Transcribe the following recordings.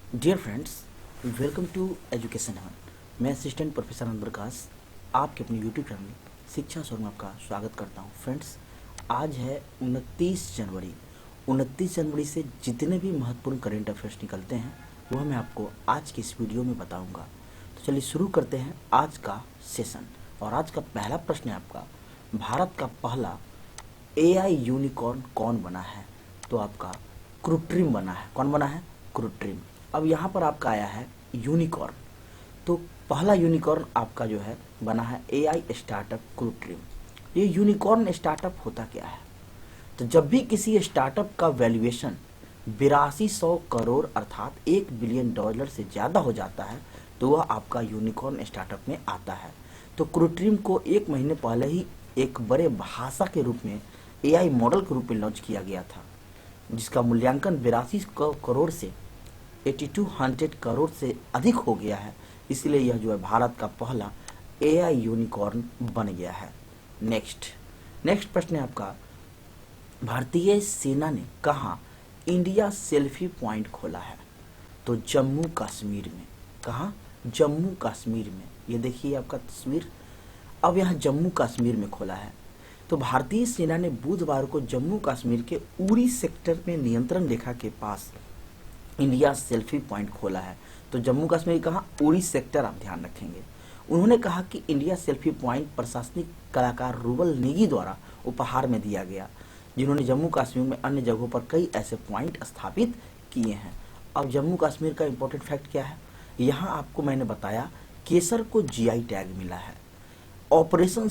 Dear friends, welcome to Education Heaven. मैं assistant professor Anant Prakash आपके अपने यूट्यूब चैनल शिक्षा शोर में आपका स्वागत करता हूं। फ्रेंड्स, आज है 29 जनवरी। 29 जनवरी से जितने भी महत्वपूर्ण करेंट अफेयर्स निकलते हैं वह मैं आपको आज की इस वीडियो में बताऊंगा। तो चलिए शुरू करते हैं आज का सेशन। और आज का पहला प्रश्न है आपका, भारत का पहला एआई यूनिकॉर्न कौन बना है? तो आपका क्रुट्रिम बना है। कौन बना है? क्रुट्रिम। अब यहाँ पर आपका आया है यूनिकॉर्न, तो पहला यूनिकॉर्न आपका जो है बना है एआई स्टार्टअप क्रुट्रिम। ये यूनिकॉर्न स्टार्टअप होता क्या है? तो जब भी किसी स्टार्टअप का वैल्यूएशन 8200 करोड़ अर्थात $1 बिलियन से ज़्यादा हो जाता है तो वह आपका यूनिकॉर्न स्टार्टअप में आता है। तो क्रुट्रिम को 1 महीने पहले ही एक बड़े भाषा के रूप में एआई मॉडल के रूप में लॉन्च किया गया था, जिसका मूल्यांकन 82 करोड़ से 8200 करोड़ से अधिक हो गया है। इसलिए यह जो है भारत का पहला एआई यूनिकॉर्न बन गया है। नेक्स्ट प्रश्न है आपका, भारतीय सेना ने कहाँ इंडिया सेल्फी पॉइंट खोला है? तो जम्मू कश्मीर में। कहाँ? जम्मू कश्मीर में। ये देखिए आपका तस्वीर। अब यहाँ जम्मू कश्मीर में खोला है। तो भारतीय सेना ने बुधवार को जम्मू कश्मीर के उरी सेक्टर में नियंत्रण रेखा के पास इंडिया सेल्फी पॉइंट खोला है। तो जम्मू कश्मीर कहाँ? उरी सेक्टर, आप ध्यान रखेंगे। उन्होंने कहा कि इंडिया सेल्फी पॉइंट प्रशासनिक कलाकार रूबल नेगी द्वारा उपहार में दिया गया, जिन्होंने जम्मू कश्मीर में अन्य जगहों पर कई ऐसे पॉइंट स्थापित किए हैं। अब जम्मू कश्मीर का इंपॉर्टेंट फैक्ट क्या है? यहाँ आपको मैंने बताया केसर को जीआई टैग मिला है। ऑपरेशन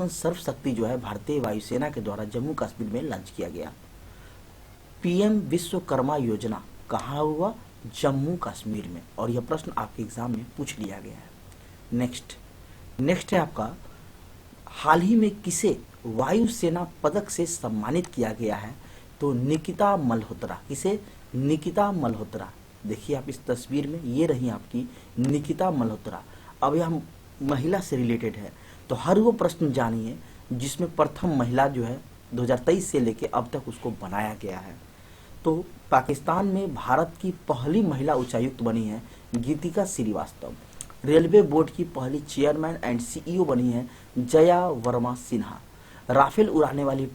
सर्व शक्ति जो है भारतीय वायुसेना के द्वारा जम्मू कश्मीर में लॉन्च किया गया। पीएम विश्वकर्मा योजना कहाँ हुआ? जम्मू कश्मीर में। और यह प्रश्न आपके एग्जाम में पूछ लिया गया है। नेक्स्ट है आपका, हाल ही में किसे वायुसेना पदक से सम्मानित किया गया है? तो निकिता मल्होत्रा। किसे? निकिता मल्होत्रा। देखिए आप इस तस्वीर में, ये रही आपकी निकिता मल्होत्रा। अब यह महिला से रिलेटेड है, तो हर वो प्रश्न जानिए जिसमें प्रथम महिला जो है 2023 से लेके अब तक उसको बनाया गया है। तो पाकिस्तान में भारत की पहली महिला उच्चायुक्त बनी है गीतिका श्रीवास्तव। रेलवे बोर्ड की पहली चेयरमैन एंड सीईओ बनी है जया वर्मा सिन्हा। राफेल उड़ाने वाली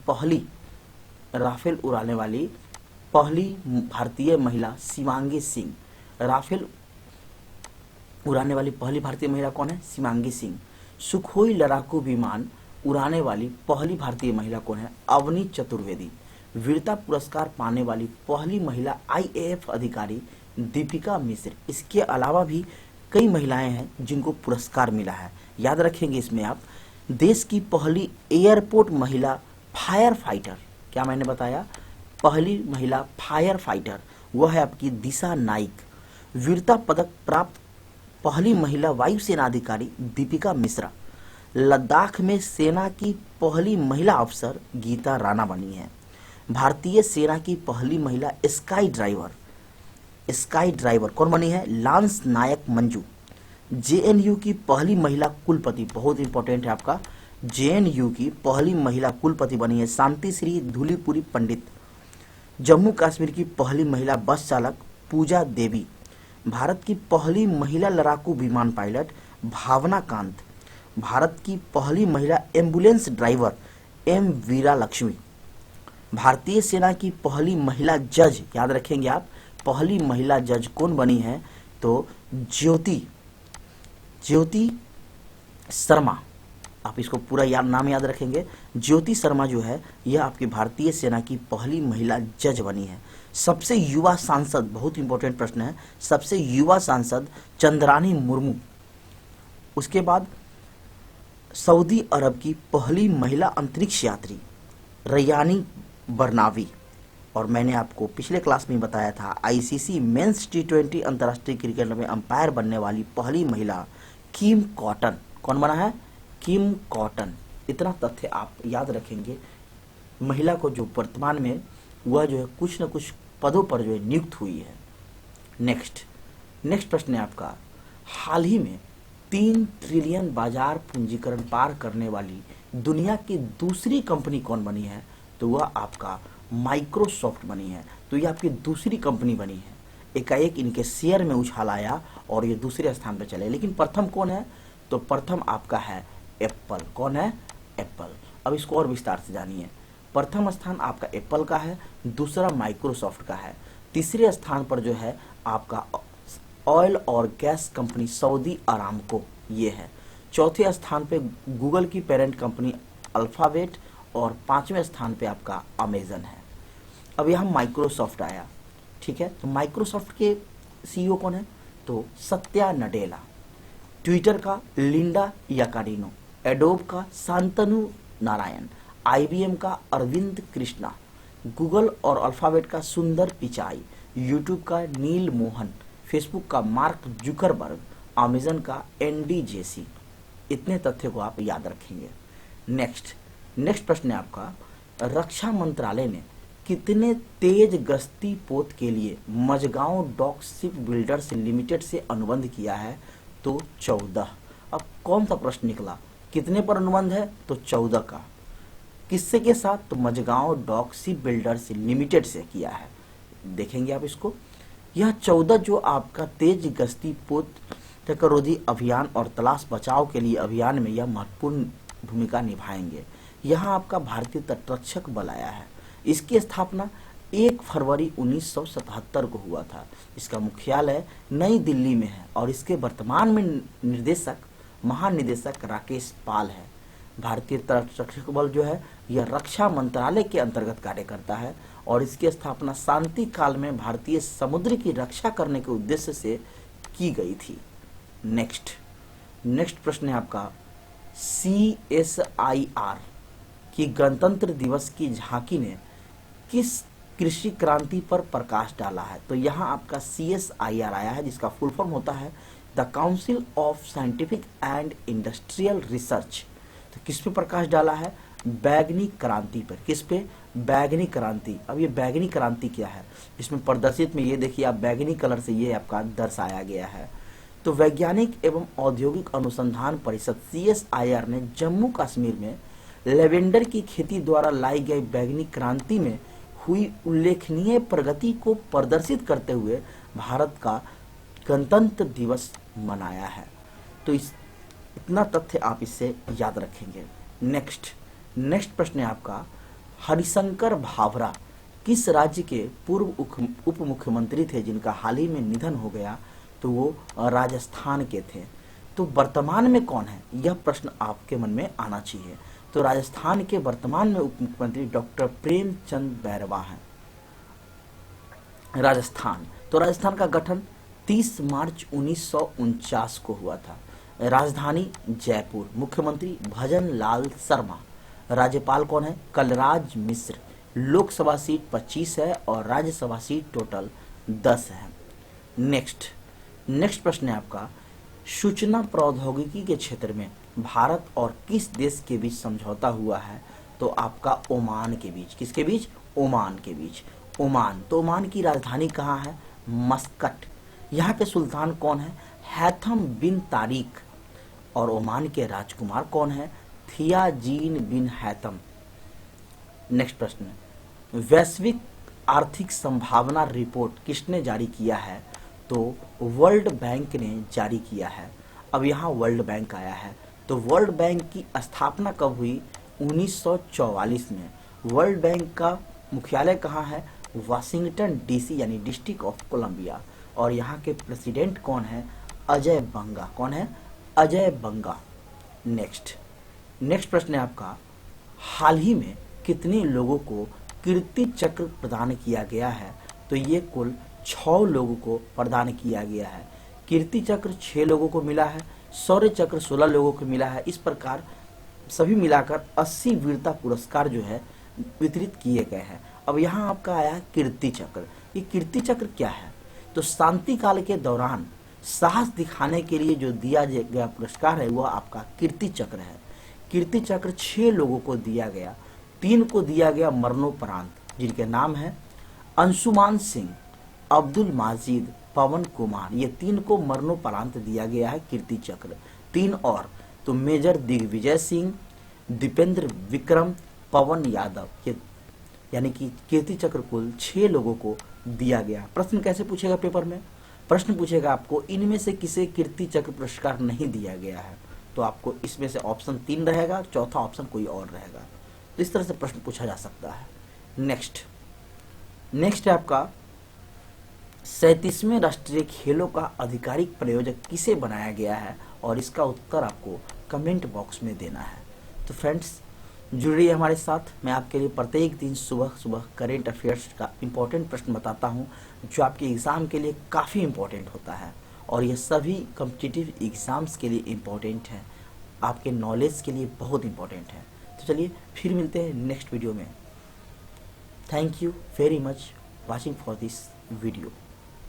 पहली भारतीय महिला शिवांगी सिंह। राफेल उड़ाने वाली पहली भारतीय महिला कौन है? शिवांगी सिंह। सुखोई लड़ाकू विमान उड़ाने वाली पहली भारतीय महिला कौन है? अवनी चतुर्वेदी। वीरता पुरस्कार पाने वाली पहली महिला आईएएफ अधिकारी दीपिका मिश्र। इसके अलावा भी कई महिलाएं हैं जिनको पुरस्कार मिला है। याद रखेंगे इसमें आप, देश की पहली एयरपोर्ट महिला फायर फाइटर, क्या मैंने बताया? पहली महिला फायर फाइटर, वह है आपकी दिशा नाइक। वीरता पदक प्राप्त पहली महिला वायुसेना अधिकारी दीपिका मिश्रा। लद्दाख में सेना की पहली महिला अफसर गीता राणा बनी है। भारतीय सेना की पहली महिला स्काई ड्राइवर कौन बनी है? लांस नायक मंजू। जेएनयू की पहली महिला कुलपति, बहुत इंपॉर्टेंट है आपका, जेएनयू की पहली महिला कुलपति बनी है शांति श्री धूलीपुरी पंडित। जम्मू कश्मीर की पहली महिला बस चालक पूजा देवी। भारत की पहली महिला लड़ाकू विमान पायलट भावना कांत। भारत की पहली महिला एम्बुलेंस ड्राइवर एम वीरा लक्ष्मी। भारतीय सेना की पहली महिला जज, याद रखेंगे आप, पहली महिला जज कौन बनी है? तो ज्योति शर्मा। आप इसको पूरा नाम याद रखेंगे। ज्योति शर्मा जो है यह आपकी भारतीय सेना की पहली महिला जज बनी है। सबसे युवा सांसद, बहुत इंपॉर्टेंट प्रश्न है, सबसे युवा सांसद चंद्रानी मुर्मू। उसके बाद सऊदी अरब की पहली महिला अंतरिक्ष यात्री रयानी बरनावी। और मैंने आपको पिछले क्लास में बताया था आईसीसी मेंस टी20 अंतर्राष्ट्रीय क्रिकेट में अंपायर बनने वाली पहली महिला किम कॉटन। कौन बना है? किम कॉटन। इतना तथ्य आप याद रखेंगे। महिला को जो वर्तमान में वह जो है कुछ न कुछ पदों पर जो है नियुक्त हुई है। नेक्स्ट प्रश्न है आपका, हाल ही में 3 ट्रिलियन बाजार पूंजीकरण पार करने वाली दुनिया की दूसरी कंपनी कौन बनी है? तो वह आपका माइक्रोसॉफ्ट बनी है। तो ये आपकी दूसरी कंपनी बनी है। एकाएक इनके शेयर में उछाल आया और ये दूसरे स्थान पर चले। लेकिन प्रथम कौन है? तो प्रथम आपका है एप्पल। कौन है? एप्पल। अब इसको और विस्तार से जानिए। प्रथम स्थान आपका एप्पल का है, दूसरा माइक्रोसॉफ्ट का है, तीसरे स्थान पर जो है आपका ऑयल और गैस कंपनी सऊदी अरामको ये है, चौथे स्थान पे गूगल की पेरेंट कंपनी अल्फाबेट और पांचवें स्थान पे आपका अमेजन है। अब यहाँ माइक्रोसॉफ्ट आया, ठीक है। तो माइक्रोसॉफ्ट के सीईओ कौन है? तो सत्या नडेला, ट्विटर का लिंडा याकारिनो, एडोब का शांतनु नारायण, आईबीएम का अरविंद कृष्णा, गूगल और अल्फाबेट का सुंदर पिचाई, यूट्यूब का नील मोहन, फेसबुक का मार्क जुकरबर्ग, अमेजन का एनडी जेसी। इतने तथ्य को आप याद रखेंगे। नेक्स्ट प्रश्न है आपका, रक्षा मंत्रालय ने कितने तेज गश्ती पोत के लिए Mazagon dock ship builders limited से अनुबंध किया है? तो 14। अब कौन सा प्रश्न निकला, कितने पर अनुबंध है? तो 14 का। किससे के साथ? तो Mazagon dock ship builders limited से किया है। देखेंगे आप इसको। यह 14 जो आपका तेज गश्ती पोत टकरोधी अभियान और तलाश बचाव के लिए अभियान में यह महत्वपूर्ण भूमिका निभाएंगे। यहाँ आपका भारतीय तटरक्षक बल आया है। इसकी स्थापना 1 फरवरी 1977 को हुआ था। इसका मुख्यालय नई दिल्ली में है और इसके वर्तमान में महानिदेशक राकेश पाल है। भारतीय तटरक्षक बल जो है यह रक्षा मंत्रालय के अंतर्गत कार्य करता है और इसकी स्थापना शांति काल में भारतीय समुद्र की रक्षा करने के उद्देश्य से की गई थी। नेक्स्ट प्रश्न है आपका, CSIR की गणतंत्र दिवस की झांकी ने किस कृषि क्रांति पर प्रकाश डाला है? तो यहाँ आपका CSIR आया है, जिसका फुल फॉर्म होता है the council of scientific and industrial research. तो किस पे प्रकाश डाला है? बैगनी क्रांति पर। किस पे? बैगनी क्रांति। अब ये बैगनी क्रांति क्या है? इसमें प्रदर्शित में ये देखिए आप, बैगनी कलर से ये आपका दर्शाया गया है। तो वैज्ञानिक एवं औद्योगिक अनुसंधान परिषद CSIR ने जम्मू कश्मीर में लेवेंडर की खेती द्वारा लाई गई बैगनी क्रांति में हुई उल्लेखनीय प्रगति को प्रदर्शित करते हुए भारत का गणतंत्र दिवस मनाया है। तो इतना तथ्य आप इससे याद रखेंगे। नेक्स्ट प्रश्न है आपका, हरिशंकर भाभरा किस राज्य के पूर्व उप मुख्यमंत्री थे जिनका हाल ही में निधन हो गया? तो वो राजस्थान के थे। तो वर्तमान में कौन है? यह प्रश्न आपके मन में आना चाहिए। तो राजस्थान के वर्तमान में उप मुख्यमंत्री डॉक्टर प्रेमचंद बैरवा हैं। राजस्थान का गठन 30 मार्च 1949 को हुआ था। राजधानी जयपुर, मुख्यमंत्री भजन लाल शर्मा, राज्यपाल कौन है? कलराज मिश्र, लोकसभा सीट 25 है और राज्यसभा सीट टोटल 10 है। नेक्स्ट प्रश्न है आपका, सूचना प्रौद्योगिकी के क्षेत्र में भारत और किस देश के बीच समझौता हुआ है? तो आपका ओमान के बीच। किसके बीच? ओमान के बीच। ओमान, तो ओमान की राजधानी कहाँ है? मस्कट। यहाँ के सुल्तान कौन है? हैथम बिन तारिक। और ओमान के राजकुमार कौन है? थियाजीन बिन हैथम। नेक्स्ट प्रश्न, वैश्विक आर्थिक संभावना रिपोर्ट किसने जारी किया है? तो वर्ल्ड बैंक ने जारी किया है। अब यहाँ वर्ल्ड बैंक आया है। तो वर्ल्ड बैंक की स्थापना कब हुई? 1944 में। वर्ल्ड बैंक का मुख्यालय कहाँ है? वाशिंगटन DC यानी डिस्ट्रिक्ट ऑफ कोलंबिया। और यहाँ के प्रेसिडेंट कौन है? अजय बंगा। कौन है? अजय बंगा। नेक्स्ट प्रश्न है आपका, हाल ही में कितने लोगों को कीर्ति चक्र प्रदान किया गया है? तो ये कुल 6 लोगों को प्रदान किया गया है। कीर्ति चक्र 6 लोगों को मिला है, शौर्य चक्र 16 लोगों को मिला है। इस प्रकार सभी मिलाकर 80 वीरता पुरस्कार जो है वितरित किए गए हैं। अब यहाँ आपका आया कीर्ति चक्र। ये कीर्ति चक्र क्या है? तो शांति काल के दौरान साहस दिखाने के लिए जो दिया गया पुरस्कार है वह आपका कीर्ति चक्र है। कीर्ति चक्र 6 लोगों को दिया गया। 3 को दिया गया मरणोपरांत, जिनके नाम है अंशुमान सिंह, अब्दुल माजिद, पवन कुमार। ये 3 को मरणोपरांत दिया गया है कीर्ति चक्र। 3 और तो मेजर दिग्विजय सिंह, दीपेंद्र विक्रम, पवन यादव, ये यानी कि कीर्ति चक्र कुल 6 लोगों को दिया गया। प्रश्न कैसे पूछेगा पेपर में? प्रश्न पूछेगा आपको इनमें से किसे कीर्ति चक्र पुरस्कार नहीं दिया गया है, तो आपको इसमें से ऑप्शन 3 रहेगा, चौथा ऑप्शन कोई और रहेगा। तो इस तरह से प्रश्न पूछा जा सकता है। नेक्स्ट है आपका 37वें राष्ट्रीय खेलों का आधिकारिक प्रायोजक किसे बनाया गया है, और इसका उत्तर आपको कमेंट बॉक्स में देना है। तो फ्रेंड्स जुड़िए हमारे साथ। मैं आपके लिए प्रत्येक दिन सुबह सुबह करेंट अफेयर्स का इम्पोर्टेंट प्रश्न बताता हूं, जो आपके एग्ज़ाम के लिए काफ़ी इम्पोर्टेंट होता है, और ये सभी कॉम्पिटिटिव एग्ज़ाम्स के लिए इम्पोर्टेंट है, आपके नॉलेज के लिए बहुत इम्पोर्टेंट है। तो चलिए फिर मिलते हैं नेक्स्ट वीडियो में। Thank you very much watching for this video.